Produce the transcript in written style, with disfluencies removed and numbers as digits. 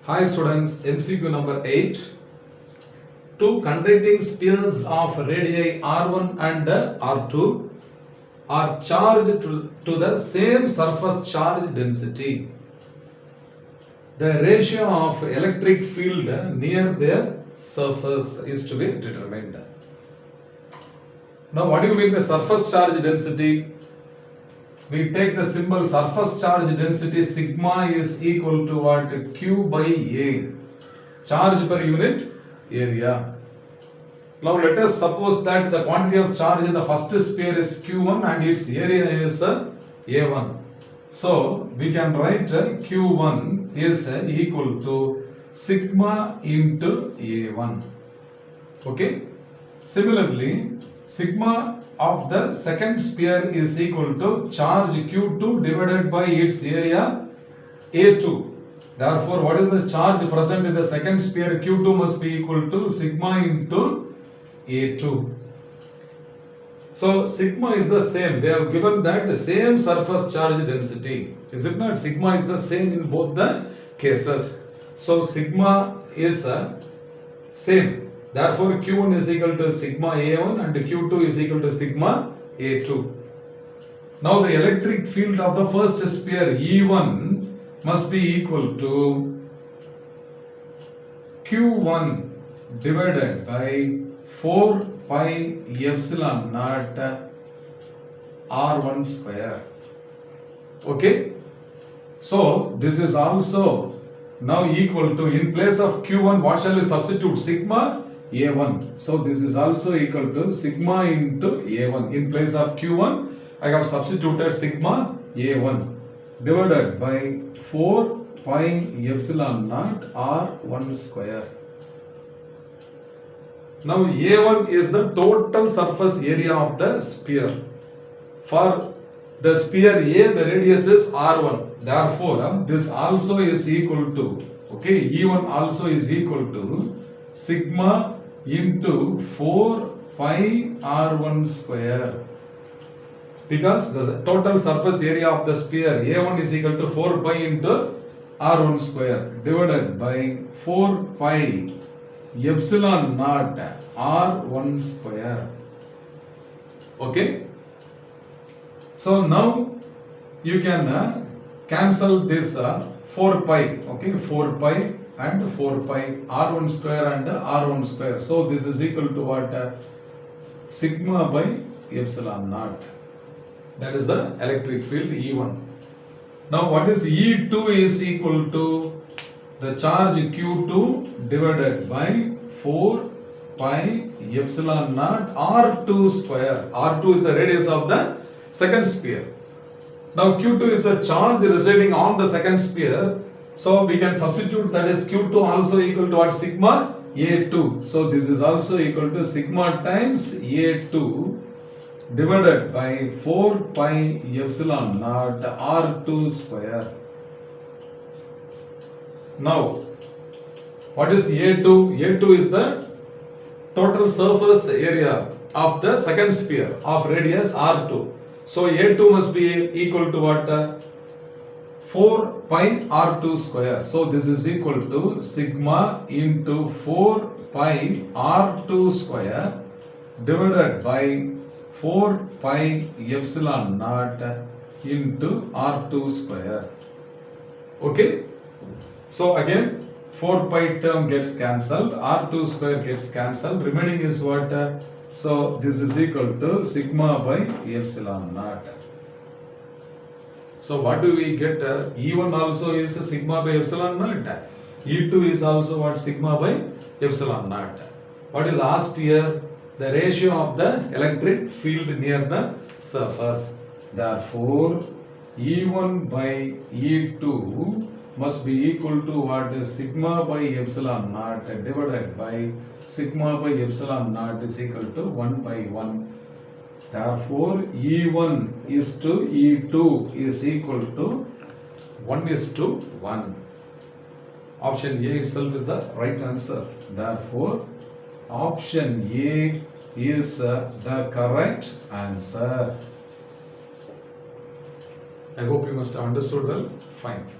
Hi students, MCQ number 8. Two conducting spheres of radii R1 and R2 are charged to the same surface charge density. The ratio of electric field near their surface is to be determined. Now what do you mean by surface charge density? We take the symbol surface charge density sigma is equal to what? Q by A. Charge per unit area. Now let us suppose that the quantity of charge in the first sphere is Q1 and its area is A1. So we can write Q1 is equal to sigma into A1. Okay. Similarly, sigma of the second sphere is equal to charge Q2 divided by its area A2. Therefore, what is the charge present in the second sphere? Q2 must be equal to sigma into A2. So, sigma is the same. They have given that the same surface charge density. Is it not? Sigma is the same in both the cases. So, sigma is same. Therefore, Q1 is equal to sigma A1 and Q2 is equal to sigma A2. Now, the electric field of the first sphere E1 must be equal to Q1 divided by 4 pi epsilon naught R1 square. Okay. So, this is also now equal to, in place of Q1, what shall we substitute? Sigma A1. So this is also equal to sigma into A1. In place of Q1, I have substituted sigma A1 divided by 4 pi epsilon naught R1 square. Now A1 is the total surface area of the sphere. For the sphere A, the radius is R1. Therefore, this also is equal to, okay, E1 also is equal to sigma into 4 pi R1 square, because the total surface area of the sphere A1 is equal to 4 pi into R1 square divided by 4 pi epsilon naught R1 square. Okay. So now you can cancel this 4 pi, okay, 4 pi and 4 pi, R1 square and R1 square. So this is equal to what? Sigma by epsilon naught. That is the electric field E1. Now what is E2 is equal to the charge Q2 divided by 4 pi epsilon naught R2 square. R2 is the radius of the second sphere. Now Q2 is the charge residing on the second sphere. So we can substitute, that is Q2 also equal to what? Sigma A2. So this is also equal to sigma times A2 divided by 4 pi epsilon naught R2 square. Now what is A2? A2 is the total surface area of the second sphere of radius R2. So A2 must be equal to what? 4 pi R2 square. So this is equal to sigma into 4 pi R2 square divided by 4 pi epsilon naught into R2 square. Okay. So again 4 pi term gets cancelled, R2 square gets cancelled, remaining is what? So this is equal to sigma by epsilon naught. So what do we get? E1 also is sigma by epsilon naught. E2 is also what? Sigma by epsilon naught. What is asked here? The ratio of the electric field near the surface. Therefore, E1 by E2 must be equal to what? Sigma by epsilon naught divided by sigma by epsilon naught is equal to 1 by 1. Therefore, E1 is to E2 is equal to 1 is to 1. Option A itself is the right answer. Therefore, option A is the correct answer. I hope you must have understood well. Fine.